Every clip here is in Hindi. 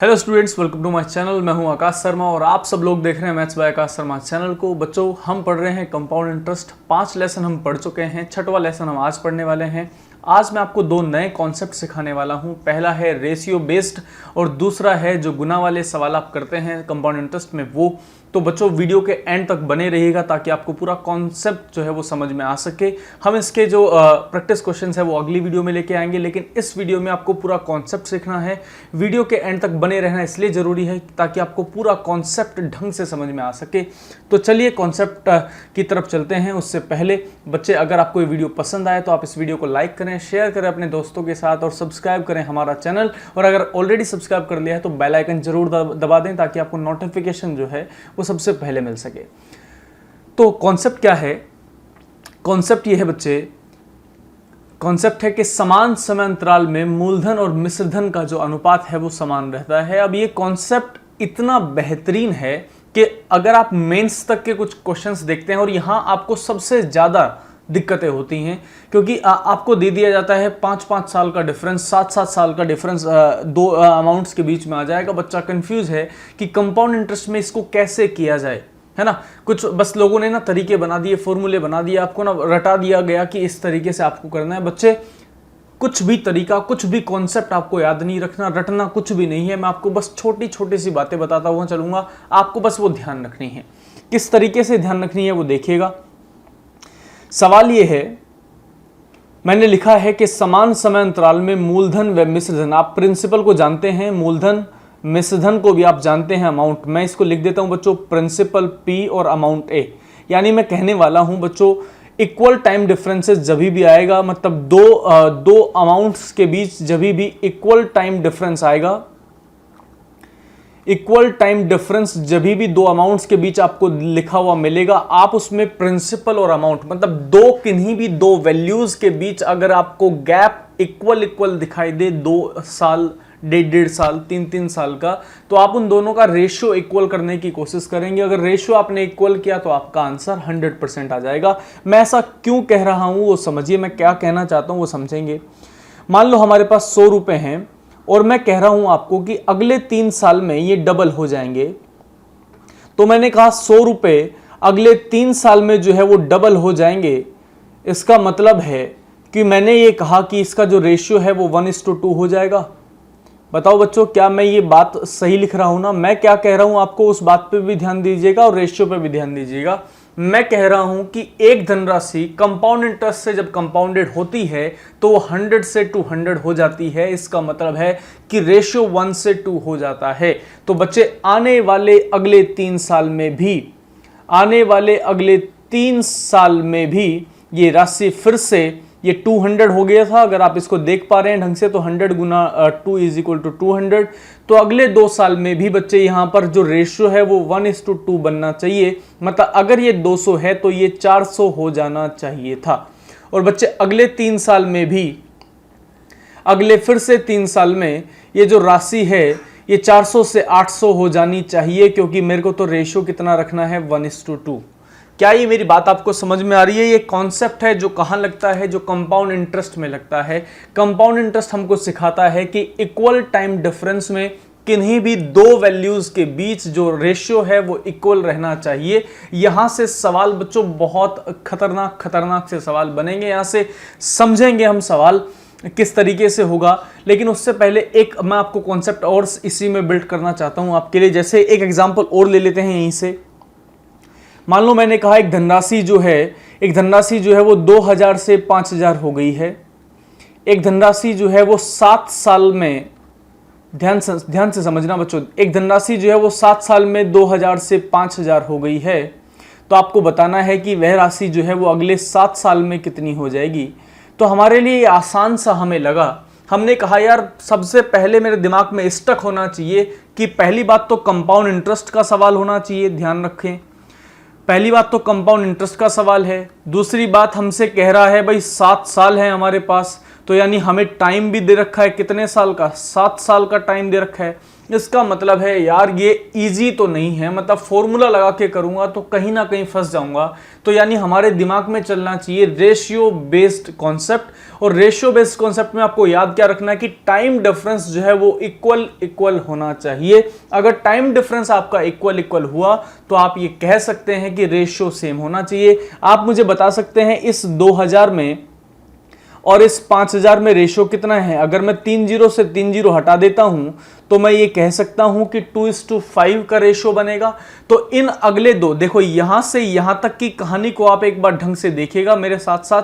Hello students, welcome to my channel. मैं हूं आकाश शर्मा और आप सब लोग देख रहे हैं maths by Akash Sharma channel को। बच्चों, हम पढ़ रहे हैं कंपाउंड इंटरेस्ट। 5 लेसन हम पढ़ चुके हैं, 6वां लेसन हम आज पढ़ने वाले हैं। आज मैं आपको 2 नए कॉन्सेप्ट सिखाने वाला हूं। पहला है रेशियो बेस्ड और दूसरा है जो गुना वाले सवाल आप करते हैं कंपाउंड इंटरेस्ट में वो। तो बच्चों, वीडियो के एंड तक बने रहिएगा ताकि आपको पूरा कॉन्सेप्ट जो है वो समझ में आ सके। हम इसके जो प्रैक्टिस क्वेश्चंस है वो अगली वीडियो में लेके आएंगे, लेकिन इस वीडियो में आपको पूरा कॉन्सेप्ट सीखना है। वीडियो के एंड तक बने रहना इसलिए ज़रूरी है ताकि आपको पूरा कॉन्सेप्ट ढंग से समझ में आ सके। तो चलिए कॉन्सेप्ट की तरफ चलते हैं। उससे पहले बच्चे, अगर आपको ये वीडियो पसंद आए तो आप इस वीडियो को लाइक करें, शेयर करें अपने दोस्तों के साथ और सब्सक्राइब करें हमारा चैनल। और अगर ऑलरेडी सब्सक्राइब कर लिया है तो बेल आइकन जरूर दबा दें ताकि आपको नोटिफिकेशन जो है वो सबसे पहले मिल सके। तो कॉन्सेप्ट क्या है? कॉन्सेप्ट ये है बच्चे, कॉन्सेप्ट है कि समान समय अंतराल में मूलधन और मिश्रधन का जो अनुपात है वो समान रहता है। अब ये कॉन्सेप्ट इतना बेहतरीन है कि अगर आप मेंस तक के कुछ क्वेश्चंस देखते हैं और यहां आपको सबसे ज्यादा दिक्कतें होती हैं, क्योंकि आपको दे दिया जाता है 5-5 साल का डिफरेंस, 7-7 साल का डिफरेंस दो अमाउंट्स के बीच में आ जाएगा। बच्चा कंफ्यूज है कि कंपाउंड इंटरेस्ट में इसको कैसे किया जाए, है ना। कुछ बस लोगों ने ना तरीके बना दिए, फॉर्मूले बना दिए, आपको ना रटा दिया गया कि इस तरीके से आपको करना है। बच्चे, कुछ भी तरीका, कुछ भी कॉन्सेप्ट आपको याद नहीं रखना, रटना कुछ भी नहीं है। मैं आपको बस छोटी छोटी सी बातें बताता हुआ चलूंगा, आपको बस वो ध्यान रखनी है। किस तरीके से ध्यान रखनी है वो देखिएगा। सवाल ये है, मैंने लिखा है कि समान समय अंतराल में मूलधन व मिश्रधन, आप प्रिंसिपल को जानते हैं, मूलधन मिश्रधन को भी आप जानते हैं, अमाउंट। मैं इसको लिख देता हूं बच्चों, प्रिंसिपल P और अमाउंट A। यानी मैं कहने वाला हूं बच्चों, इक्वल टाइम डिफरेंसेस जब भी आएगा, मतलब दो अमाउंट्स के बीच जब भी इक्वल टाइम डिफरेंस आएगा, इक्वल टाइम डिफरेंस जब भी 2 अमाउंट्स के बीच आपको लिखा हुआ मिलेगा, आप उसमें प्रिंसिपल और अमाउंट, मतलब किन्हीं भी 2 वैल्यूज के बीच अगर आपको गैप इक्वल दिखाई दे, 2 साल, 1.5 साल, 3 साल का, तो आप उन दोनों का रेशियो इक्वल करने की कोशिश करेंगे। अगर रेशियो आपने इक्वल किया तो आपका आंसर 100% आ जाएगा। मैं ऐसा क्यों कह रहा हूं वो समझिए, मैं क्या कहना चाहता हूं वो समझेंगे। मान लो हमारे पास 100 रुपए हैं और मैं कह रहा हूं आपको कि अगले 3 साल में ये डबल हो जाएंगे। तो मैंने कहा 100 रुपए अगले 3 साल में जो है वो डबल हो जाएंगे। इसका मतलब है कि मैंने ये कहा कि इसका जो रेशियो है वो 1:2 हो जाएगा। बताओ बच्चों, क्या मैं ये बात सही लिख रहा हूं ना? मैं क्या कह रहा हूं आपको उस बात पे भी ध्यान दीजिएगा और रेशियो पे भी ध्यान दीजिएगा। मैं कह रहा हूं कि एक धनराशि कंपाउंड इंटरेस्ट से जब कंपाउंडेड होती है तो वो 100 से 200 हो जाती है। इसका मतलब है कि रेशियो 1 से 2 हो जाता है। तो बच्चे, आने वाले अगले 3 साल में भी, आने वाले अगले 3 साल में भी ये राशि फिर से ये 200 हो गया था। अगर आप इसको देख पा रहे हैं ढंग से तो 100 गुना 2 = 200। तो अगले 2 साल में भी बच्चे यहां पर जो रेशियो है वो 1:2 बनना चाहिए। मतलब अगर ये 200 है तो ये 400 हो जाना चाहिए था। और बच्चे, अगले 3 साल में भी, अगले फिर से 3 साल में ये जो राशि है ये 400 से 800 हो जानी चाहिए, क्योंकि मेरे को तो रेशियो कितना रखना है, 1:2। क्या ये मेरी बात आपको समझ में आ रही है? ये कॉन्सेप्ट है जो कहां लगता है, जो कंपाउंड इंटरेस्ट में लगता है। कंपाउंड इंटरेस्ट हमको सिखाता है कि इक्वल टाइम डिफरेंस में किन्हीं भी 2 वैल्यूज के बीच जो रेशियो है वो इक्वल रहना चाहिए। यहां से सवाल बच्चों बहुत खतरनाक से सवाल बनेंगे। यहां से समझेंगे हम सवाल किस तरीके से होगा। लेकिन उससे पहले एक मैं आपको कॉन्सेप्ट और इसी में बिल्ड करना चाहता हूं आपके लिए। जैसे एक एग्जाम्पल और ले लेते हैं यहीं से। मान लो मैंने कहा एक धनराशि जो है वो 2000 से 5000 हो गई है। एक धनराशि जो है वो 7 साल में, ध्यान से समझना बच्चों, एक धनराशि जो है वो 7 साल में 2000 से 5000 हो गई है। तो आपको बताना है कि वह राशि जो है वो अगले 7 साल में कितनी हो जाएगी। तो हमारे लिए आसान सा हमें लगा। हमने कहा यार, सबसे पहले मेरे दिमाग में स्टक होना चाहिए कि पहली बात तो कंपाउंड इंटरेस्ट का सवाल होना चाहिए। ध्यान रखें, पहली बात तो कंपाउंड इंटरेस्ट का सवाल है। दूसरी बात, हमसे कह रहा है भाई 7 साल है हमारे पास, तो यानी हमें टाइम भी दे रखा है, कितने साल का, 7 साल का टाइम दे रखा है। इसका मतलब है यार ये इजी तो नहीं है, मतलब फॉर्मूला लगा के करूंगा तो कहीं ना कहीं फंस जाऊंगा। तो यानी हमारे दिमाग में चलना चाहिए रेशियो बेस्ड कॉन्सेप्ट। और रेशियो बेस्ड कॉन्सेप्ट में आपको याद क्या रखना है कि टाइम डिफरेंस जो है वो इक्वल होना चाहिए। अगर टाइम डिफरेंस आपका इक्वल हुआ तो आप ये कह सकते हैं कि रेशियो सेम होना चाहिए। आप मुझे बता सकते हैं इस 2000 में और इस 5000 में रेशियो कितना है? अगर मैं 3 जीरो से 3 जीरो हटा देता हूं तो मैं ये कह सकता हूं कि 2:5 का रेशियो बनेगा। तो इन अगले दो, देखो यहां से यहां तक की कहानी को आप एक बार ढंग से देखिएगा मेरे साथ साथ।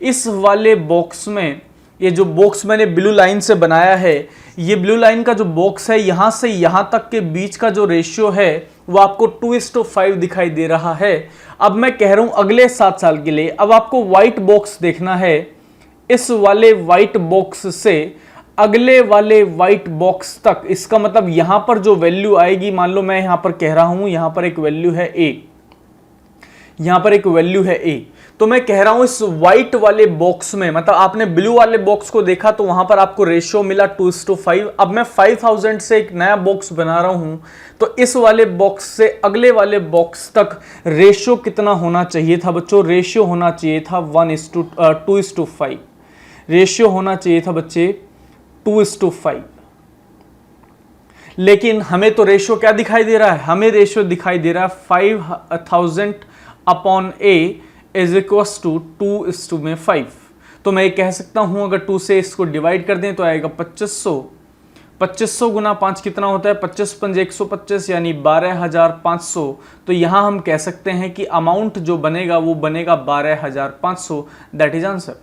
इस वाले बॉक्स में, ये जो बॉक्स मैंने ब्लू लाइन से बनाया है, ये ब्लू लाइन का जो बॉक्स है यहां से यहां तक के बीच का जो रेशियो है वो आपको 2:5 दिखाई दे रहा है। अब मैं कह रहा हूं अगले 7 साल के लिए। अब आपको व्हाइट बॉक्स देखना है, इस वाले व्हाइट बॉक्स से अगले वाले व्हाइट बॉक्स तक। इसका मतलब यहां पर जो वैल्यू आएगी, मान लो मैं यहां पर कह रहा हूं यहां पर एक वैल्यू है ए, यहां पर एक वैल्यू है ए, तो मैं कह रहा हूं इस व्हाइट वाले बॉक्स में, मतलब आपने ब्लू वाले बॉक्स को देखा तो वहां पर आपको रेशियो मिला 2:5। अब मैं 5000 से एक नया बॉक्स बना रहा हूं, तो इस वाले बॉक्स से अगले वाले बॉक्स तक रेशियो कितना होना चाहिए था बच्चों? रेशियो होना चाहिए था 2:5। रेशियो होना चाहिए था बच्चे 2:5। लेकिन हमें तो रेशियो क्या दिखाई दे रहा है? हमें रेशियो दिखाई दे रहा है 5000 upon A is equals to 2:5। तो मैं ये कह सकता हूं अगर 2 से इसको डिवाइड कर दें तो आएगा 2500। 2500 गुना 5 कितना होता है? 25 पंजे 125 यानी 12500। तो यहां हम कह सकते हैं कि अमाउंट जो बनेगा वो बनेगा 12500। That is answer.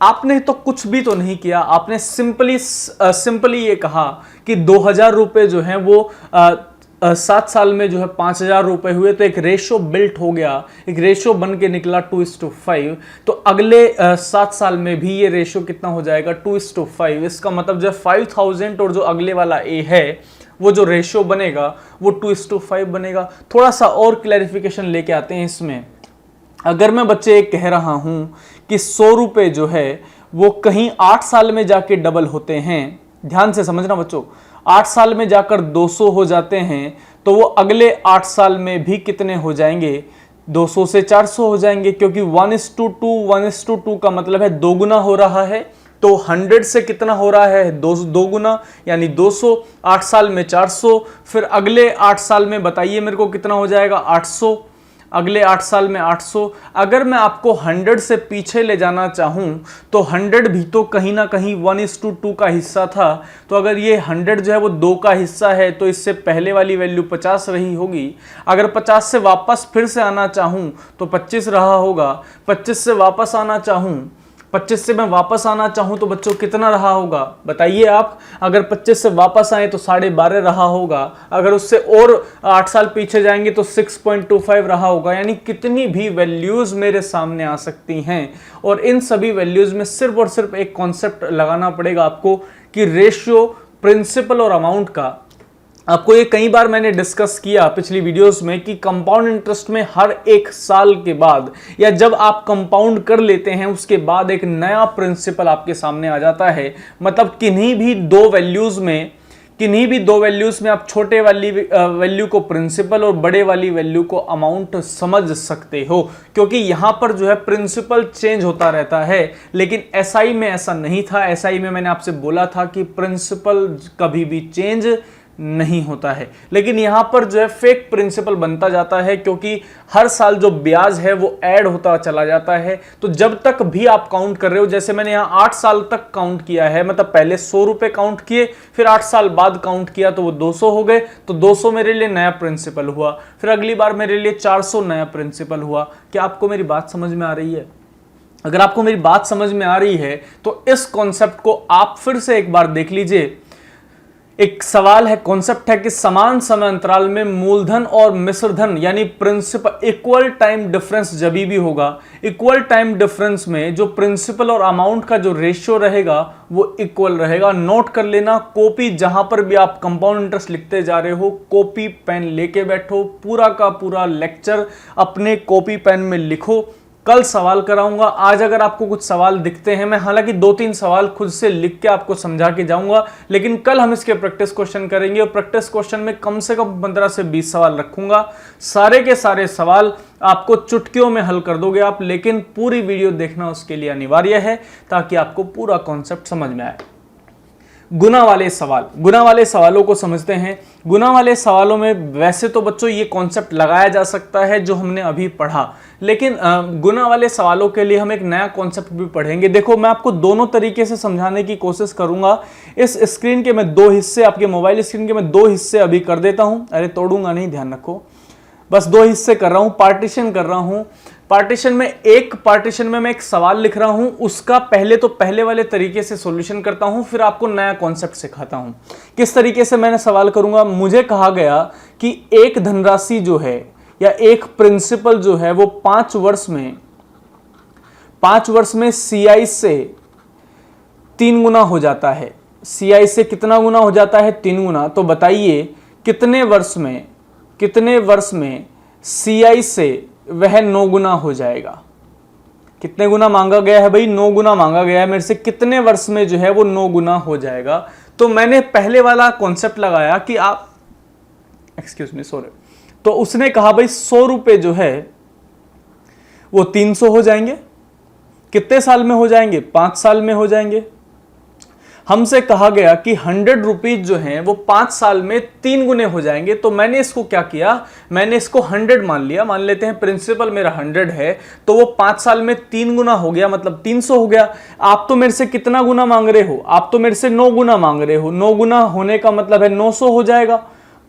आपने तो कुछ भी तो नहीं किया, आपने सिंपली ये कहा कि 2000 रुपए जो है वो 7 साल में जो है 5000 रुपए हुए, तो एक रेशियो बिल्ट हो गया, एक रेशियो बन के निकला 2:5। तो अगले 7 साल में भी ये रेशियो कितना हो जाएगा? 2:5। इसका मतलब जो 5000 और जो अगले वाला ए है वो जो रेशियो बनेगा वो 2:5 बनेगा। थोड़ा सा और क्लैरिफिकेशन लेके आते हैं इसमें। अगर मैं बच्चे कह रहा हूं कि 100 रुपए जो है वो कहीं 8 साल में जाके डबल होते हैं, ध्यान से समझना बच्चों, 8 साल में जाकर 200 हो जाते हैं, तो वो अगले 8 साल में भी कितने हो जाएंगे? 200 से 400 हो जाएंगे, क्योंकि 1:2 का मतलब है 2 गुना हो रहा है। तो 100 से कितना हो रहा है? 2 गुना यानी 200। 8 साल में 400, फिर अगले 8 साल में बताइए मेरे को कितना हो जाएगा? 800। अगले 8 साल में 800। अगर मैं आपको 100 से पीछे ले जाना चाहूं तो 100 भी तो कहीं ना कहीं 1:2 का हिस्सा था। तो अगर ये 100 जो है वो 2 का हिस्सा है तो इससे पहले वाली वैल्यू 50 रही होगी। अगर 50 से वापस फिर से आना चाहूं तो 25 रहा होगा। 25 से वापस आना चाहूं, 25 से मैं वापस आना चाहूं तो बच्चों कितना रहा होगा? बताइए आप। अगर 25 से वापस आए तो 12.5 रहा होगा। अगर उससे और 8 साल पीछे जाएंगे तो 6.25 रहा होगा। यानी कितनी भी वैल्यूज मेरे सामने आ सकती हैं, और इन सभी वैल्यूज में सिर्फ और सिर्फ एक कॉन्सेप्ट लगाना पड़ेगा आपको कि रेशियो, प्रिंसिपल और अमाउंट का। आपको ये कई बार मैंने डिस्कस किया पिछली वीडियोस में कि कंपाउंड इंटरेस्ट में हर 1 साल के बाद या जब आप कंपाउंड कर लेते हैं उसके बाद एक नया प्रिंसिपल आपके सामने आ जाता है। मतलब किन्हीं भी दो वैल्यूज में आप छोटे वाली वैल्यू को प्रिंसिपल और बड़े वाली वैल्यू को अमाउंट समझ सकते हो, क्योंकि यहां पर जो है प्रिंसिपल चेंज होता रहता है। लेकिन एसआई में ऐसा नहीं था। एसआई में मैंने आपसे बोला था कि प्रिंसिपल कभी भी चेंज नहीं होता है, लेकिन यहां पर जो है फेक प्रिंसिपल बनता जाता है, क्योंकि हर साल जो ब्याज है वो ऐड होता चला जाता है। तो जब तक भी आप काउंट कर रहे हो, जैसे मैंने यहां 8 साल तक काउंट किया है, मतलब पहले 100 रुपए काउंट किए, फिर 8 साल बाद काउंट किया तो वो 200 हो गए, तो 200 मेरे लिए नया प्रिंसिपल हुआ। फिर अगली बार मेरे लिए 400 नया प्रिंसिपल हुआ। क्या आपको मेरी बात समझ में आ रही है? अगर आपको मेरी बात समझ में आ रही है तो इस कॉन्सेप्ट को आप फिर से एक बार देख लीजिए। एक सवाल है, कॉन्सेप्ट है कि समान समय अंतराल में मूलधन और मिश्रधन यानी प्रिंसिपल इक्वल टाइम डिफरेंस जब भी होगा, इक्वल टाइम डिफरेंस में जो प्रिंसिपल और अमाउंट का जो रेशियो रहेगा वो इक्वल रहेगा। नोट कर लेना, कॉपी जहां पर भी आप कंपाउंड इंटरेस्ट लिखते जा रहे हो, कॉपी पेन लेके बैठो, पूरा का पूरा लेक्चर अपने कॉपी पेन में लिखो। कल सवाल कराऊंगा। आज अगर आपको कुछ सवाल दिखते हैं, मैं हालांकि 2-3 सवाल खुद से लिख के आपको समझा के जाऊंगा, लेकिन कल हम इसके प्रैक्टिस क्वेश्चन करेंगे और प्रैक्टिस क्वेश्चन में कम से कम 15 से 20 सवाल रखूंगा। सारे के सारे सवाल आपको चुटकियों में हल कर दोगे आप, लेकिन पूरी वीडियो देखना उसके लिए अनिवार्य है ताकि आपको पूरा कॉन्सेप्ट समझ में आए। गुना वाले सवाल, गुना वाले सवालों को समझते हैं। गुना वाले सवालों में वैसे तो बच्चों ये कॉन्सेप्ट लगाया जा सकता है जो हमने अभी पढ़ा, लेकिन गुना वाले सवालों के लिए हम एक नया कॉन्सेप्ट भी पढ़ेंगे। देखो, मैं आपको दोनों तरीके से समझाने की कोशिश करूंगा। इस स्क्रीन के मैं 2 हिस्से, आपके मोबाइल स्क्रीन के मैं 2 हिस्से अभी कर देता हूं। अरे तोड़ूंगा नहीं, ध्यान रखो, बस 2 हिस्से कर रहा हूं, पार्टीशन कर रहा हूं। पार्टीशन में, एक पार्टीशन में मैं एक सवाल लिख रहा हूं, उसका पहले वाले तरीके से सॉल्यूशन करता हूं, फिर आपको नया कॉन्सेप्ट सिखाता हूं। किस तरीके से मैंने सवाल करूंगा, मुझे कहा गया कि एक धनराशि जो है या एक प्रिंसिपल जो है वो 5 वर्ष में CI से 3 गुना हो जाता है। CI से कितना गुना हो जाता है? 3 गुना। तो बताइए कितने वर्ष में CI से वह 9 गुना हो जाएगा? कितने गुना मांगा गया है भाई? 9 गुना मांगा गया है मेरे से। कितने वर्ष में जो है वो 9 गुना हो जाएगा? तो मैंने पहले वाला कॉन्सेप्ट लगाया कि आप, एक्सक्यूज मी, सॉरी, तो उसने कहा भाई 100 रुपए जो है वो 300 हो जाएंगे। कितने साल में हो जाएंगे? 5 साल में हो जाएंगे। हमसे कहा गया कि 100 रुपीज जो हैं वो 5 साल में 3 गुने हो जाएंगे। तो मैंने इसको क्या किया, मैंने इसको 100 मान लिया। मान लेते हैं प्रिंसिपल मेरा 100 है, तो वो 5 साल में 3 गुना हो गया, मतलब 300 हो गया। आप तो मेरे से कितना गुना मांग रहे हो? आप तो मेरे से 9 गुना मांग रहे हो। 9 गुना होने का मतलब है 900 हो जाएगा।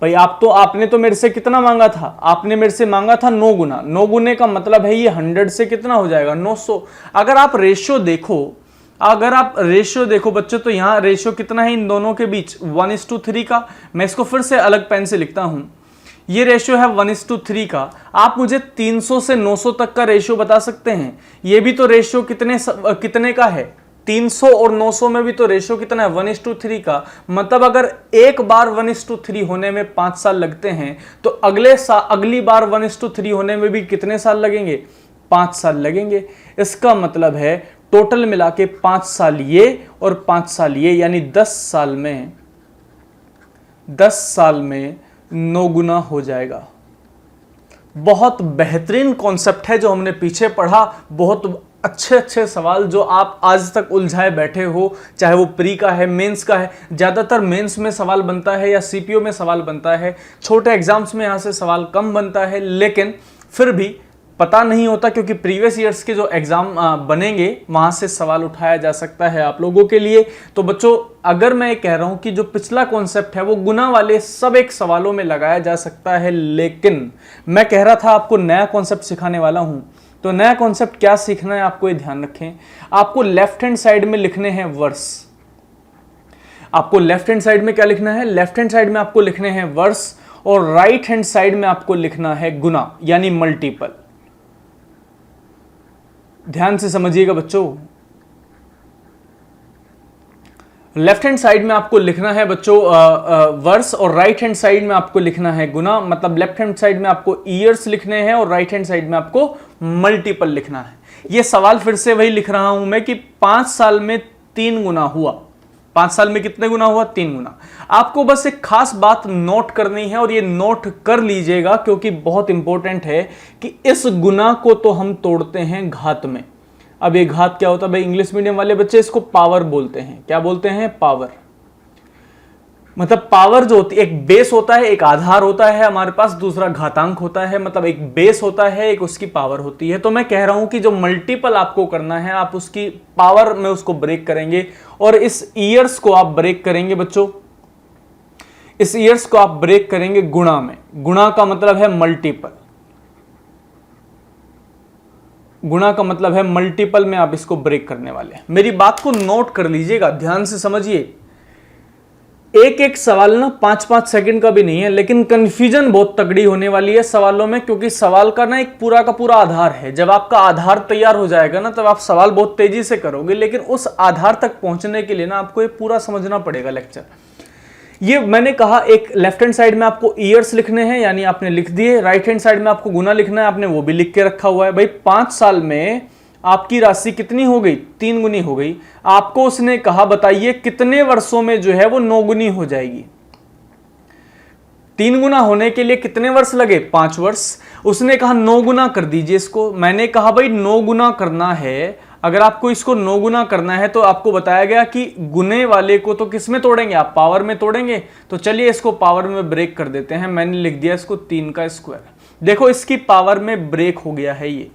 भाई आपने तो मेरे से कितना मांगा था? आपने मेरे से मांगा था 9 गुना। 9 गुने का मतलब है ये 100 से कितना हो जाएगा? 900। अगर आप रेशियो देखो बच्चों, तो यहां रेशियो कितना है इन दोनों के बीच? 1:3 का। मैं इसको फिर से अलग पेन से लिखता हूं, ये रेशियो है 1:3 का। आप मुझे 300 से 900 तक का रेशियो बता सकते हैं? ये भी तो रेशियो कितने का है? 300 और 900 में भी तो रेशियो कितना है? 1:3 का। मतलब अगर एक बार 1:3 होने में 5 साल लगते हैं, तो अगली बार 1:3 होने में भी कितने साल लगेंगे? 5 साल लगेंगे। इसका मतलब है टोटल मिला के 5 साल ये और 5 साल ये, यानी 10 साल में 9 गुना हो जाएगा। बहुत बेहतरीन कॉन्सेप्ट है जो हमने पीछे पढ़ा। बहुत अच्छे सवाल जो आप आज तक उलझाए बैठे हो, चाहे वो प्री का है, मेंस का है। ज़्यादातर मेंस में सवाल बनता है या CPO में सवाल बनता है। छोटे एग्जाम्स में यहाँ से सवाल कम बनता है, लेकिन फिर भी पता नहीं होता, क्योंकि प्रीवियस ईयर्स के जो एग्जाम बनेंगे वहां से सवाल उठाया जा सकता है आप लोगों के लिए। तो बच्चों, अगर मैं कह रहा हूं कि जो पिछला कॉन्सेप्ट है वो गुना वाले सब एक सवालों में लगाया जा सकता है, लेकिन मैं कह रहा था आपको नया कॉन्सेप्ट सिखाने वाला हूं। तो नया कॉन्सेप्ट क्या सीखना है आपको, ये ध्यान रखें। आपको लेफ्ट हैंड साइड में लिखने हैं वर्ष। आपको लेफ्ट हैंड साइड में क्या लिखना है? लेफ्ट हैंड साइड में आपको लिखने हैं वर्ष, और राइट हैंड साइड में आपको लिखना है गुना, यानी मल्टीपल। ध्यान से समझिएगा बच्चों। लेफ्ट हैंड साइड में आपको लिखना है बच्चों वर्ष, और राइट हैंड साइड में आपको लिखना है गुना। मतलब लेफ्ट हैंड साइड में आपको ईयर्स लिखने हैं और राइट हैंड साइड में आपको मल्टीपल लिखना है। यह सवाल फिर से वही लिख रहा हूं मैं कि 5 साल में 3 गुना हुआ। 5 साल में कितने गुना हुआ? 3 गुना। आपको बस एक खास बात नोट करनी है, और ये नोट कर लीजिएगा क्योंकि बहुत इंपॉर्टेंट है कि इस गुना को तो हम तोड़ते हैं घात में। अब ये घात क्या होता है भाई? इंग्लिश मीडियम वाले बच्चे इसको पावर बोलते हैं। क्या बोलते हैं? पावर। मतलब पावर जो होती है, एक बेस होता है, एक आधार होता है हमारे पास, दूसरा घातांक होता है। मतलब एक बेस होता है, एक उसकी पावर होती है। तो मैं कह रहा हूं कि जो मल्टीपल आपको करना है, आप उसकी पावर में उसको ब्रेक करेंगे, और इस ईयर्स को आप ब्रेक करेंगे बच्चों। इस ईयर्स को आप ब्रेक करेंगे गुणा में। गुणा का मतलब है मल्टीपल। गुणा का मतलब है मल्टीपल में आप इसको ब्रेक करने वाले हैं। मेरी बात को नोट कर लीजिएगा, ध्यान से समझिए। एक सवाल ना 5-5 सेकंड का भी नहीं है, लेकिन कंफ्यूजन बहुत तगड़ी होने वाली है सवालों में, क्योंकि सवाल का ना एक पूरा का पूरा आधार है। जब आपका आधार तैयार हो जाएगा ना, तब आप सवाल बहुत तेजी से करोगे, लेकिन उस आधार तक पहुंचने के लिए ना आपको ये पूरा समझना पड़ेगा लेक्चर। ये मैंने कहा एक लेफ्ट हैंड साइड में आपको ईयर्स लिखने हैं, यानी आपने लिख दिए, राइट हैंड साइड में आपको गुना लिखना है, आपने वो भी लिख के रखा हुआ है। भाई 5 साल में आपकी राशि कितनी हो गई, 3 गुनी हो गई। आपको उसने कहा बताइए कितने वर्षों में जो है वो 9 गुनी हो जाएगी। 3 गुना होने के लिए कितने वर्ष लगे, 5 वर्ष। उसने कहा 9 गुना कर दीजिए इसको। मैंने कहा भाई 9 गुना करना है, अगर आपको इसको 9 गुना करना है तो आपको बताया गया कि गुने वाले को तो किस में तोड़ेंगे, आप पावर में तोड़ेंगे। तो चलिए इसको पावर में ब्रेक कर देते हैं। मैंने लिख दिया इसको 3 का स्क्वायर। देखो इसकी पावर में ब्रेक हो गया है, ये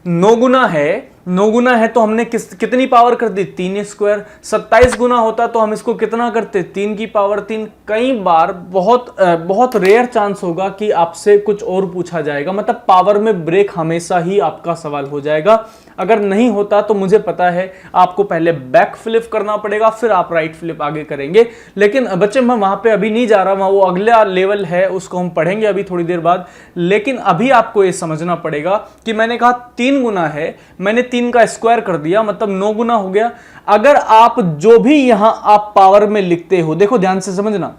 9 गुना है, 9 गुना है तो हमने कितनी पावर कर दी, 3 स्क्वायर। 27 गुना होता तो हम इसको कितना करते, 3 की पावर 3। कई बार बहुत रेयर चांस होगा कि आपसे कुछ और पूछा जाएगा, मतलब पावर में ब्रेक हमेशा ही आपका सवाल हो जाएगा। अगर नहीं होता तो मुझे पता है आपको पहले बैक फ्लिप करना पड़ेगा, फिर आप राइट फ्लिप आगे करेंगे। लेकिन बच्चे मैं वहां पे अभी नहीं जा रहा, वहां वो अगला लेवल है, उसको हम पढ़ेंगे अभी थोड़ी देर बाद। लेकिन अभी आपको ये समझना पड़ेगा कि मैंने कहा 3 गुना है, मैंने 3 का स्क्वायर कर दिया, मतलब 9 गुना हो गया। अगर आप जो भी यहां आप पावर में लिखते हो, देखो ध्यान से समझना,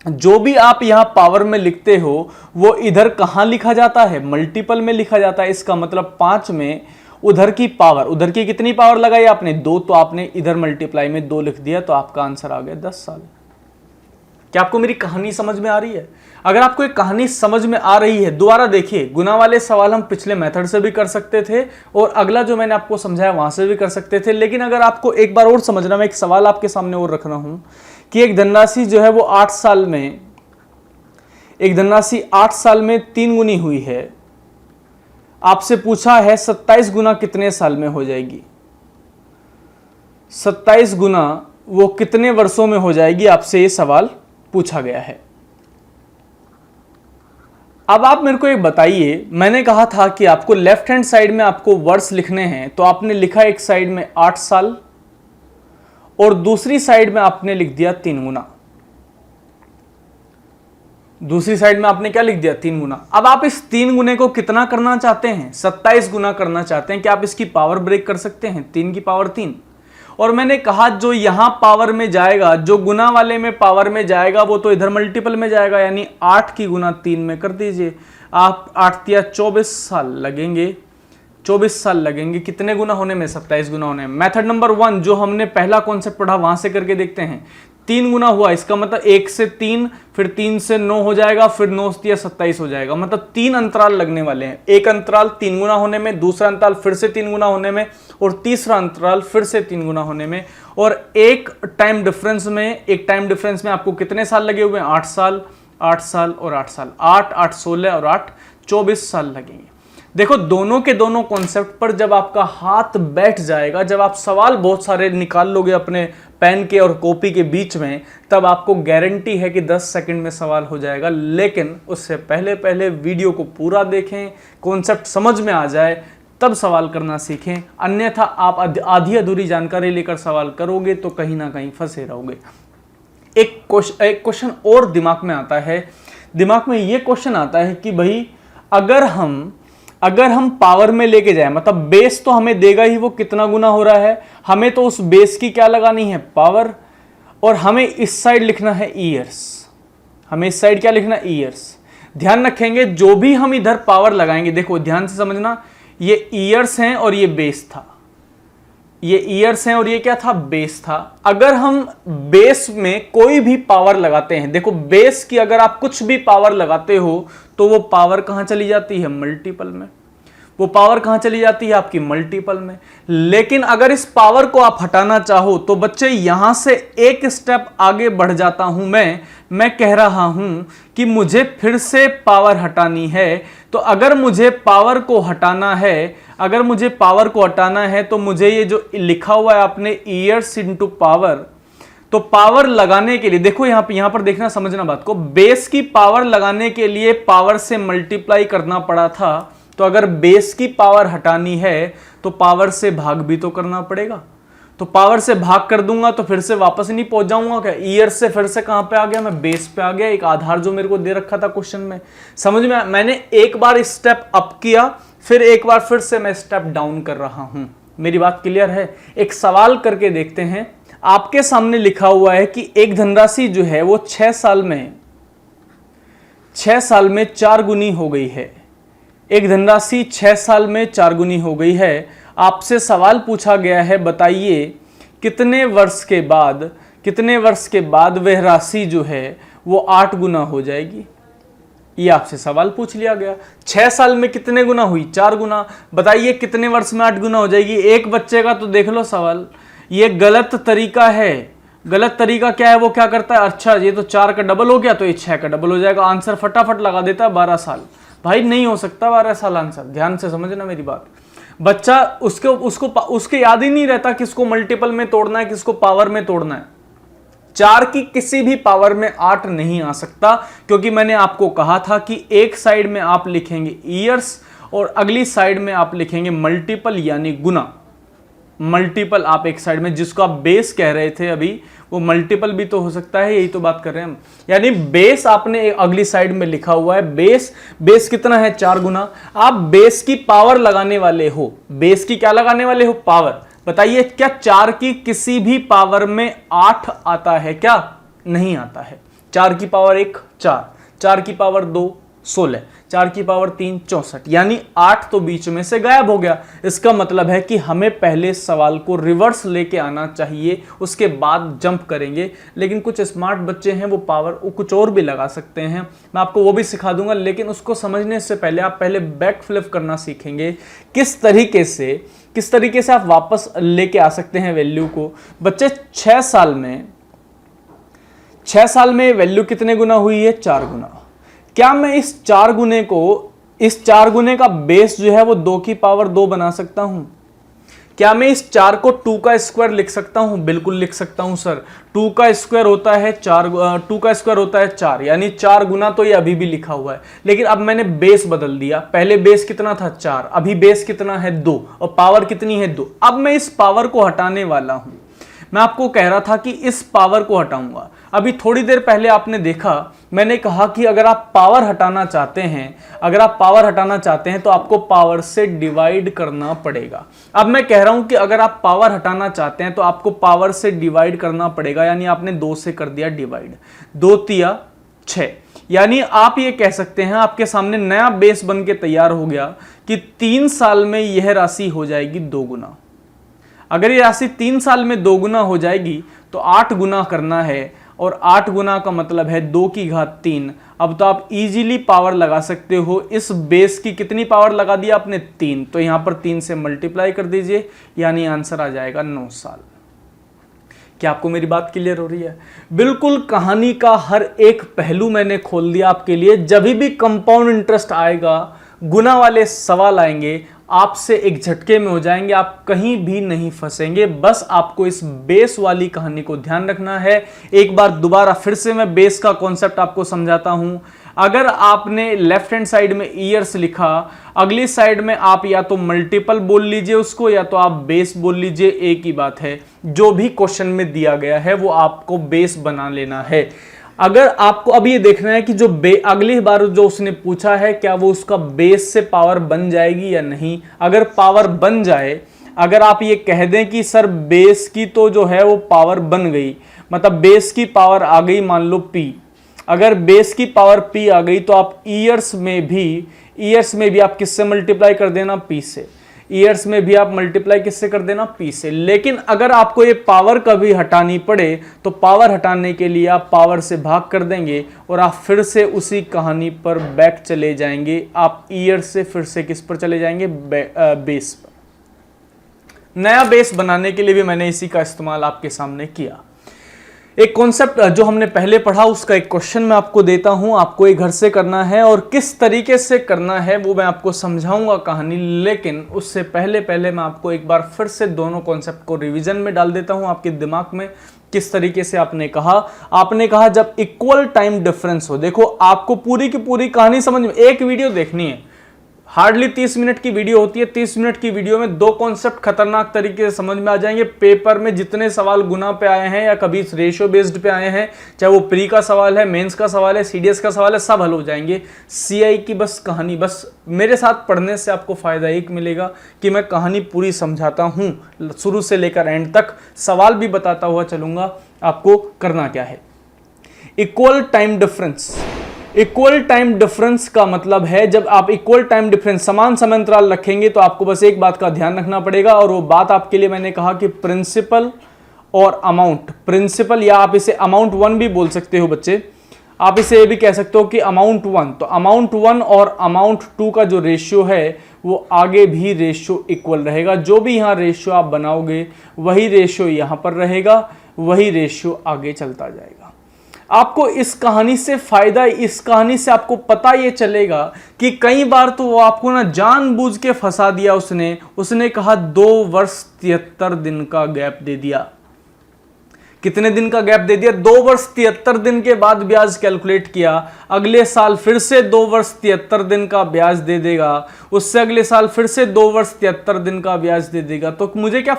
जो भी आप यहां पावर में लिखते हो वो इधर कहां लिखा जाता है, मल्टीपल में लिखा जाता है। इसका मतलब 5 में उधर की पावर, उधर की कितनी पावर लगाई आपने, 2, तो आपने इधर मल्टीप्लाई में 2 लिख दिया, तो आपका आंसर आ गया 10 साल। क्या आपको मेरी कहानी समझ में आ रही है? अगर आपको एक कहानी समझ में आ रही है, दोबारा देखिए, गुना वाले सवाल हम पिछले मेथड से भी कर सकते थे और अगला जो मैंने आपको समझाया वहां से भी कर सकते थे। लेकिन अगर आपको एक बार और समझना, मैं एक सवाल आपके सामने और रख रहा हूं कि एक धनराशि जो है वो 8 साल में, एक धनराशि 8 साल में 3 गुनी हुई है। आपसे पूछा है 27 गुना कितने साल में हो जाएगी, 27 गुना वो कितने वर्षों में हो जाएगी, आपसे ये सवाल पूछा गया है। अब आप मेरे को एक बताइए, मैंने कहा था कि आपको लेफ्ट हैंड साइड में आपको वर्ष लिखने हैं, तो आपने लिखा एक साइड में 8 साल और दूसरी साइड में आपने लिख दिया 3 गुना। दूसरी साइड में आपने क्या लिख दिया, 3 गुना। अब आप इस 3 गुने को कितना करना चाहते हैं, 27 गुना करना चाहते हैं। कि आप इसकी पावर ब्रेक कर सकते हैं, 3 की पावर 3। और मैंने कहा जो यहां पावर में जाएगा, जो गुना वाले में पावर में जाएगा, वो तो इधर मल्टीपल में जाएगा, यानी 8 की गुना 3 में कर दीजिए। आप 8 या 24 साल लगेंगे, 24 साल लगेंगे कितने गुना होने में, 27 गुना होने में। मेथड नंबर 1 जो हमने पहला कॉन्सेप्ट पढ़ा वहां से करके देखते हैं। 3 गुना हुआ, इसका मतलब 1 से 3, फिर 3 से 9 हो जाएगा, फिर 9 से 27 हो जाएगा। मतलब 3 अंतराल लगने वाले हैं। एक अंतराल 3 गुना होने में, दूसरा अंतराल फिर से 3 गुना होने में, और तीसरा अंतराल फिर से 3 गुना होने में। और एक टाइम डिफरेंस में आपको कितने साल लगे हुए हैं, 8 साल, 8 साल और 8 साल। 8, 8, 16 और 8, 24 साल लगेंगे। देखो दोनों के दोनों कॉन्सेप्ट पर जब आपका हाथ बैठ जाएगा, जब आप सवाल बहुत सारे निकाल लोगे अपने पेन के और कॉपी के बीच में, तब आपको गारंटी है कि 10 सेकंड में सवाल हो जाएगा। लेकिन उससे पहले वीडियो को पूरा देखें, कॉन्सेप्ट समझ में आ जाए, तब सवाल करना सीखें। अन्यथा आप आधी अधूरी जानकारी लेकर सवाल करोगे तो कहीं ना कहीं फंसे रहोगे। एक क्वेश्चन और दिमाग में आता है, दिमाग में ये क्वेश्चन आता है कि भाई अगर हम पावर में लेके जाए, मतलब बेस तो हमें देगा ही वो कितना गुना हो रहा है, हमें तो उस बेस की क्या लगानी है, पावर, और हमें इस साइड लिखना है ईयर्स। हमें इस साइड क्या लिखना है, ईयर्स। ध्यान रखेंगे जो भी हम इधर पावर लगाएंगे, देखो ध्यान से समझना, ये ईयर्स हैं और ये बेस था, ये ईयर्स हैं और ये क्या था, बेस था। अगर हम बेस में कोई भी पावर लगाते हैं, देखो बेस की अगर आप कुछ भी पावर लगाते हो तो वो पावर कहां चली जाती है, मल्टीपल में। वो पावर कहां चली जाती है, आपकी मल्टीपल में। लेकिन अगर इस पावर को आप हटाना चाहो तो बच्चे यहां से एक स्टेप आगे बढ़ जाता हूं मैं कह रहा हूं कि मुझे फिर से पावर हटानी है। तो अगर मुझे पावर को हटाना है, तो मुझे ये जो लिखा हुआ है आपने ईयर्स इनटू पावर, तो पावर लगाने के लिए देखो यहां पर देखना, समझना बात को, बेस की पावर लगाने के लिए पावर से मल्टीप्लाई करना पड़ा था। तो अगर बेस की पावर हटानी है तो पावर से भाग भी तो करना पड़ेगा। तो पावर से भाग कर दूंगा तो फिर से वापस नहीं पहुंच जाऊंगा क्या, ईयर से फिर से कहां पे आ गया, मैं बेस पे आ गया। एक आधार जो मेरे को दे रखा था क्वेश्चन में, समझ में, मैंने एक बार स्टेप अप किया, फिर एक बार फिर से मैं स्टेप डाउन कर रहा हूं। मेरी बात क्लियर है? एक सवाल करके देखते हैं। आपके सामने लिखा हुआ है कि एक धनराशि जो है वो 6 साल में 4 गुनी हो गई है। एक धनराशि 6 साल में 4 गुनी हो गई है। आपसे सवाल पूछा गया है, बताइए कितने वर्ष के बाद वह राशि जो है वो 8 गुना हो जाएगी। ये आपसे सवाल पूछ लिया गया। 6 साल में कितने गुना हुई? 4 गुना। बताइए कितने वर्ष में 8 गुना हो जाएगी। एक बच्चे का तो देख लो सवाल, ये गलत तरीका है। गलत तरीका क्या है? वो क्या करता है, अच्छा ये तो 4 का डबल हो गया तो ये 6 का डबल हो जाएगा। आंसर फटाफट लगा देता है 12 साल। भाई नहीं हो सकता 12 साल आंसर। ध्यान से समझना मेरी बात। बच्चा उसके याद ही नहीं रहता किसको मल्टीपल में तोड़ना है, किसको पावर में तोड़ना है। 4 की किसी भी पावर में 8 नहीं आ सकता, क्योंकि मैंने आपको कहा था कि एक साइड में आप लिखेंगे ईयर्स और अगली साइड में आप लिखेंगे मल्टीपल यानी गुना। मल्टीपल आप एक साइड में, जिसको आप बेस कह रहे थे अभी, वो मल्टीपल भी तो हो सकता है, यही तो बात कर रहे हैं हम। यानी बेस आपने अगली साइड में लिखा हुआ है। बेस कितना है? 4 गुना। आप बेस की पावर लगाने वाले हो। बेस की क्या लगाने वाले हो? पावर। बताइए क्या 4 की किसी भी पावर में 8 आता है? क्या नहीं आता है। 4 की पावर 1 4, 4 की पावर 2 16, 4 की पावर 3 64, यानी 8 तो बीच में से गायब हो गया। इसका मतलब है कि हमें पहले सवाल को रिवर्स लेके आना चाहिए, उसके बाद जंप करेंगे। लेकिन कुछ स्मार्ट बच्चे हैं, वो पावर कुछ और भी लगा सकते हैं, मैं आपको वो भी सिखा दूंगा। लेकिन उसको समझने से पहले आप पहले बैक फ्लिप करना सीखेंगे, किस तरीके से आप वापस लेके आ सकते हैं वैल्यू को। बच्चे 6 साल में वैल्यू कितने गुना हुई है? 4 गुना। क्या मैं इस 4 गुने का बेस जो है वो 2 की पावर 2 बना सकता हूं? क्या मैं इस 4 को 2 का स्क्वायर लिख सकता हूं? बिल्कुल लिख सकता हूं सर। 2 का स्क्वायर होता है 4, यानी 4 गुना तो ये अभी भी लिखा हुआ है। लेकिन अब मैंने बेस बदल दिया। पहले बेस कितना था? 4, अभी बेस कितना है? 2, और पावर कितनी है? 2। अब मैं इस पावर को हटाने वाला हूं। मैं आपको कह रहा था कि इस पावर को हटाऊंगा। अभी थोड़ी देर पहले आपने देखा, मैंने कहा कि अगर आप पावर हटाना चाहते हैं तो आपको पावर से डिवाइड करना पड़ेगा। अब मैं कह रहा हूं कि अगर आप पावर हटाना चाहते हैं तो आपको पावर से डिवाइड करना पड़ेगा, यानी आपने 2 से कर दिया डिवाइड। 2 तिया 6, यानी आप ये कह सकते हैं, आपके सामने नया बेस बन के तैयार हो गया कि 3 साल में यह राशि हो जाएगी 2 गुना। अगर ये राशि 3 साल में 2 गुना हो जाएगी तो 8 गुना करना है, और 8 गुना का मतलब है 2 की घात 3। अब तो आप इजीली पावर लगा सकते हो। इस बेस की कितनी पावर लगा दिया आपने? 3। तो यहां पर 3 से मल्टीप्लाई कर दीजिए, यानी आंसर आ जाएगा 9 साल। क्या आपको मेरी बात क्लियर हो रही है? बिल्कुल कहानी का हर एक पहलू मैंने खोल दिया आपके लिए। जब भी कंपाउंड इंटरेस्ट आएगा, गुना वाले सवाल आएंगे, आपसे एक झटके में हो जाएंगे, आप कहीं भी नहीं फंसेंगे। बस आपको इस बेस वाली कहानी को ध्यान रखना है। एक बार दोबारा फिर से मैं बेस का कॉन्सेप्ट आपको समझाता हूं। अगर आपने लेफ्ट हैंड साइड में ईयर्स लिखा, अगली साइड में आप या तो मल्टीपल बोल लीजिए उसको, या तो आप बेस बोल लीजिए, एक ही बात है। जो भी क्वेश्चन में दिया गया है वो आपको बेस बना लेना है। अगर आपको अब ये देखना है कि जो अगली बार जो उसने पूछा है, क्या वो उसका बेस से पावर बन जाएगी या नहीं। अगर पावर बन जाए, अगर आप ये कह दें कि सर बेस की तो जो है वो पावर बन गई, मतलब बेस की पावर आ गई मान लो p, अगर बेस की पावर p आ गई तो आप ईयर्स में भी आप किससे मल्टीप्लाई कर देना? p से। ईयर्स में भी आप मल्टीप्लाई किससे कर देना? p से। लेकिन अगर आपको ये पावर कभी हटानी पड़े तो पावर हटाने के लिए आप पावर से भाग कर देंगे और आप फिर से उसी कहानी पर बैक चले जाएंगे। आप ईयर से फिर से किस पर चले जाएंगे? बेस पर। नया बेस बनाने के लिए भी मैंने इसी का इस्तेमाल आपके सामने किया। एक कॉन्सेप्ट जो हमने पहले पढ़ा, उसका एक क्वेश्चन मैं आपको देता हूं, आपको ये घर से करना है, और किस तरीके से करना है वो मैं आपको समझाऊंगा कहानी। लेकिन उससे पहले मैं आपको एक बार फिर से दोनों कॉन्सेप्ट को रिवीजन में डाल देता हूं आपके दिमाग में। किस तरीके से आपने कहा जब इक्वल टाइम डिफरेंस हो। देखो आपको पूरी की पूरी कहानी समझ में, एक वीडियो देखनी है, हार्डली 30 मिनट की वीडियो होती है। 30 मिनट की वीडियो में 2 कॉन्सेप्ट खतरनाक तरीके से समझ में आ जाएंगे। पेपर में जितने सवाल गुना पे आए हैं या कभी रेशियो बेस्ड पे आए हैं, चाहे वो प्री का सवाल है, मेंस का सवाल है, सीडीएस का सवाल है, सब हल हो जाएंगे। सीआई की बस कहानी, बस मेरे साथ पढ़ने से आपको फायदा एक मिलेगा कि मैं कहानी पूरी समझाता हूं, शुरू से लेकर एंड तक सवाल भी बताता हुआ चलूंगा आपको करना क्या है। Equal time difference. Equal time difference का मतलब है जब आप इक्वल टाइम डिफरेंस समान समय अंतराल रखेंगे तो आपको बस एक बात का ध्यान रखना पड़ेगा, और वो बात आपके लिए मैंने कहा कि प्रिंसिपल और अमाउंट। प्रिंसिपल या आप इसे अमाउंट 1 भी बोल सकते हो बच्चे, आप इसे भी कह सकते हो कि अमाउंट 1। तो अमाउंट 1 और अमाउंट 2 का जो रेशियो है वो आगे भी रेशियो इक्वल रहेगा। जो भी यहाँ रेशियो आप बनाओगे वही रेशियो यहाँ पर रहेगा, वही रेशियो आगे चलता जाएगा। आपको इस कहानी से फायदा, इस कहानी से आपको पता ये चलेगा कि कई बार तो वो आपको ना जानबूझ के फंसा दिया उसने कहा 2 वर्ष 73 दिन का गैप दे दिया। कितने दिन का गैप दे दिया? 2 वर्ष 73 दिन के बाद ब्याज कैलकुलेट किया। अगले साल फिर से 2 वर्ष 73 दिन का ब्याज दे देगा, उससे अगले साल फिर से 2 वर्ष 73 दिन का ब्याज दे देगा। तो मुझे क्या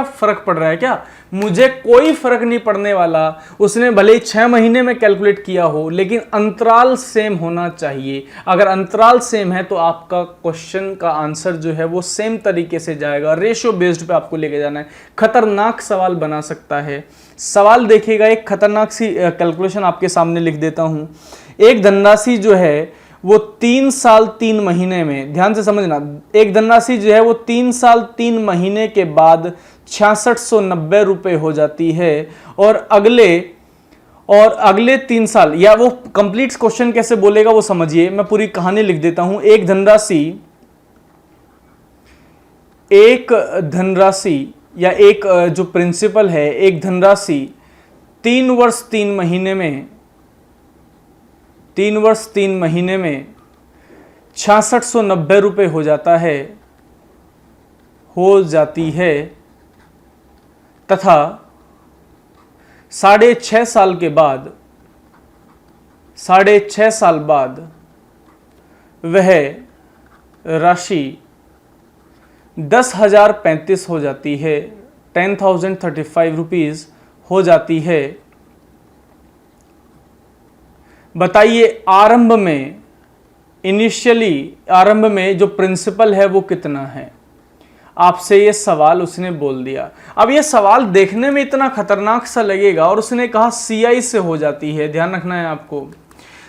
फर्क पड़ रहा है? क्या मुझे कोई फर्क नहीं पड़ने वाला। उसने भले ही 6 महीने में कैलकुलेट किया हो, लेकिन अंतराल सेम होना चाहिए। अगर अंतराल सेम है तो आपका क्वेश्चन का आंसर जो है वो सेम तरीके से जाएगा। रेशियो बेस्ड पे आपको लेके जाना है। खतरनाक सवाल बना सकता है। सवाल देखिएगा, एक खतरनाक सी कैलकुलेशन आपके सामने लिख देता हूं। एक धनराशि जो है वो 3 साल 3 महीने में, ध्यान से समझना, एक धनराशि जो है वो 3 साल 3 महीने के बाद 6690 रुपए हो जाती है, और अगले 3 साल, या वो कंप्लीट क्वेश्चन कैसे बोलेगा वो समझिए, मैं पूरी कहानी लिख देता हूं। एक धनराशि या एक जो प्रिंसिपल है, एक धनराशि 3 वर्ष 3 महीने में 6690 रुपए हो जाती है तथा 6.5 साल बाद वह राशि 10,035 हो जाती है, 10,035 रुपीज हो जाती है। बताइए आरंभ में जो प्रिंसिपल है वो कितना है? आपसे ये सवाल उसने बोल दिया। अब ये सवाल देखने में इतना खतरनाक सा लगेगा, और उसने कहा सीआई से हो जाती है। ध्यान रखना है आपको,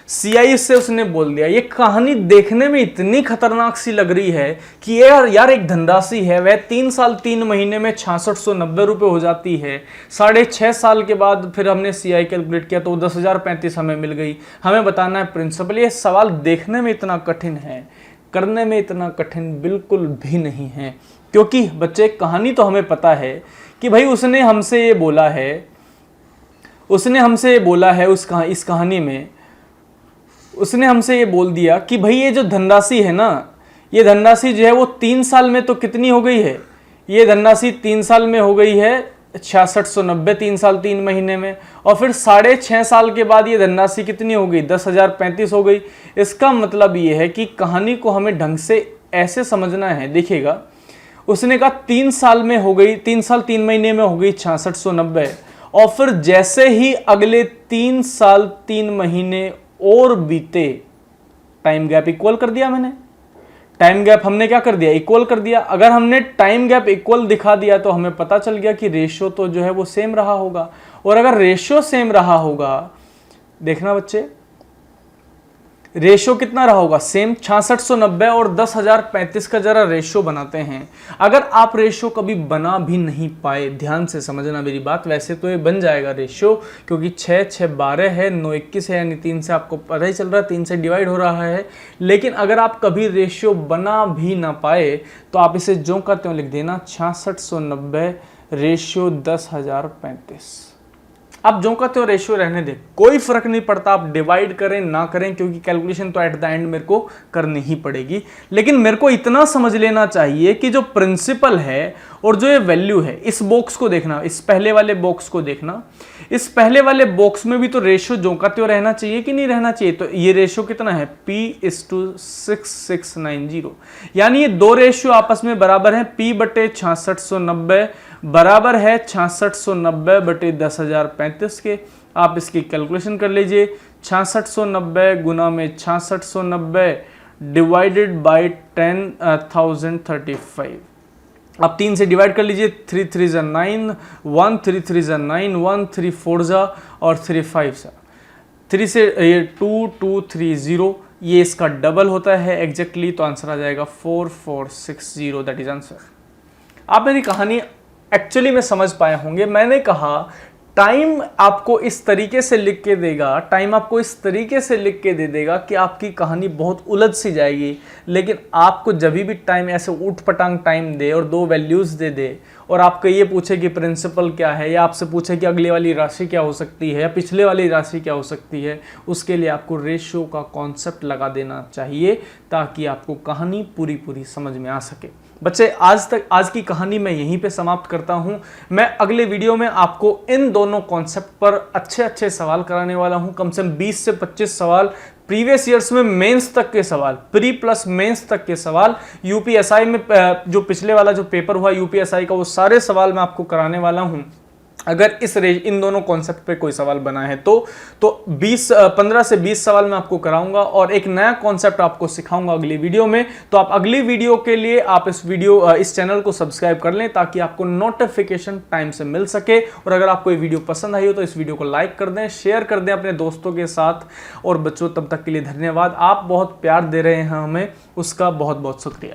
सीआई से उसने बोल दिया। ये कहानी देखने में इतनी खतरनाक सी लग रही है कि यार एक धनराशि है, वह 3 साल 3 महीने में 6690 रुपए हो जाती है। 6.5 साल के बाद फिर हमने सीआई कैलकुलेट किया तो 10,035 हमें मिल गई। हमें बताना है प्रिंसिपल। ये सवाल देखने में इतना कठिन है, करने में इतना कठिन बिल्कुल भी नहीं है। क्योंकि बच्चे, कहानी तो हमें पता है कि भाई उसने हमसे ये बोला है, इस कहानी में उसने हमसे ये बोल दिया कि भाई ये जो धनराशि है ना, ये धनराशि जो है वो 3 साल में तो कितनी हो गई है? ये धनराशि 3 साल में हो गई है 6690, 3 साल 3 महीने में, और फिर 6.5 साल के बाद ये धनराशि कितनी हो गई? 10,035 हो गई। इसका मतलब ये है कि कहानी को हमें ढंग से ऐसे समझना है। देखिएगा, उसने कहा 3 साल में हो गई, 3 साल 3 महीने में हो गई 6690, और फिर जैसे ही अगले 3 साल 3 महीने और बीते, टाइम गैप इक्वल कर दिया मैंने। टाइम गैप हमने क्या कर दिया? इक्वल कर दिया। अगर हमने टाइम गैप इक्वल दिखा दिया तो हमें पता चल गया कि रेशियो तो जो है वो सेम रहा होगा। और अगर रेशियो सेम रहा होगा, देखना बच्चे, रेशियो कितना रहा होगा? सेम। 6690 और 10,035 का जरा रेशियो बनाते हैं। अगर आप रेशियो कभी बना भी नहीं पाए, ध्यान से समझना मेरी बात, वैसे तो ये बन जाएगा रेशियो, क्योंकि 6 6 12 है, 9 21 है, यानी 3 से आपको पता ही चल रहा है 3 से डिवाइड हो रहा है। लेकिन अगर आप कभी रेशियो बना भी ना पाए तो आप इसे ज्यों का त्यों लिख देना, 6690 रेशियो 10,035। आप जो कहते हो रेशियो रहने दें, कोई फर्क नहीं पड़ता, आप डिवाइड करें ना करें, क्योंकि कैलकुलेशन तो एट द एंड मेरे को करनी ही पड़ेगी। लेकिन मेरे को इतना समझ लेना चाहिए कि जो प्रिंसिपल है और जो ये वैल्यू है, इस बॉक्स को देखना, इस पहले वाले बॉक्स को देखना, इस पहले वाले बॉक्स में भी तो रेशियो जो का त्यों रहना चाहिए कि नहीं रहना चाहिए। तो ये रेशियो कितना है, P/6690, यानी ये दो रेशियो आपस में बराबर है। P बटे 6690 बराबर है 6690 बटे 10,035 के। आप इसकी कैलकुलेशन कर लीजिए, 6690 गुना में 6690 डिवाइडेड बाई 10,035। आप 3 से डिवाइड कर लीजिए, 3 3 ज़ा 9, 1 3 3 ज़ा 9, 1 3 4 ज़ा और 3 5 ज़ा, 3 से ये 2 2 3 0, ये इसका डबल होता है एग्जैक्टली। तो आंसर आ जाएगा 4460, दैट इज आंसर। आप मेरी कहानी एक्चुअली में समझ पाए होंगे। मैंने कहा टाइम आपको इस तरीके से लिख के देगा, टाइम आपको इस तरीके से लिख के दे देगा कि आपकी कहानी बहुत उलझ सी जाएगी। लेकिन आपको जब भी टाइम ऐसे ऊट पटांग टाइम दे और दो वैल्यूज़ दे दे और आपको ये पूछे कि प्रिंसिपल क्या है, या आपसे पूछे कि अगले वाली राशि क्या हो सकती है या पिछले वाली राशि क्या हो सकती है, उसके लिए आपको रेशियो का कॉन्सेप्ट लगा देना चाहिए ताकि आपको कहानी पूरी पूरी समझ में आ सके। बच्चे आज की कहानी मैं यहीं पे समाप्त करता हूं। मैं अगले वीडियो में आपको इन दोनों कॉन्सेप्ट पर अच्छे अच्छे सवाल कराने वाला हूं। कम से कम 20 से 25 सवाल प्रीवियस ईयर्स में मेंस तक के सवाल, प्री प्लस मेंस तक के सवाल, यूपीएसआई में जो पिछले वाला जो पेपर हुआ यूपीएसआई का, वो सारे सवाल मैं आपको कराने वाला हूं। अगर इन दोनों कॉन्सेप्ट पे कोई सवाल बना है तो 15 से 20 सवाल मैं आपको कराऊंगा और एक नया कॉन्सेप्ट आपको सिखाऊंगा अगली वीडियो में। तो आप अगली वीडियो के लिए आप इस चैनल को सब्सक्राइब कर लें ताकि आपको नोटिफिकेशन टाइम से मिल सके। और अगर आपको ये वीडियो पसंद आई हो तो इस वीडियो को लाइक कर दें, शेयर कर दें अपने दोस्तों के साथ। और बच्चों, तब तक के लिए धन्यवाद। आप बहुत प्यार दे रहे हैं हमें, उसका बहुत बहुत शुक्रिया।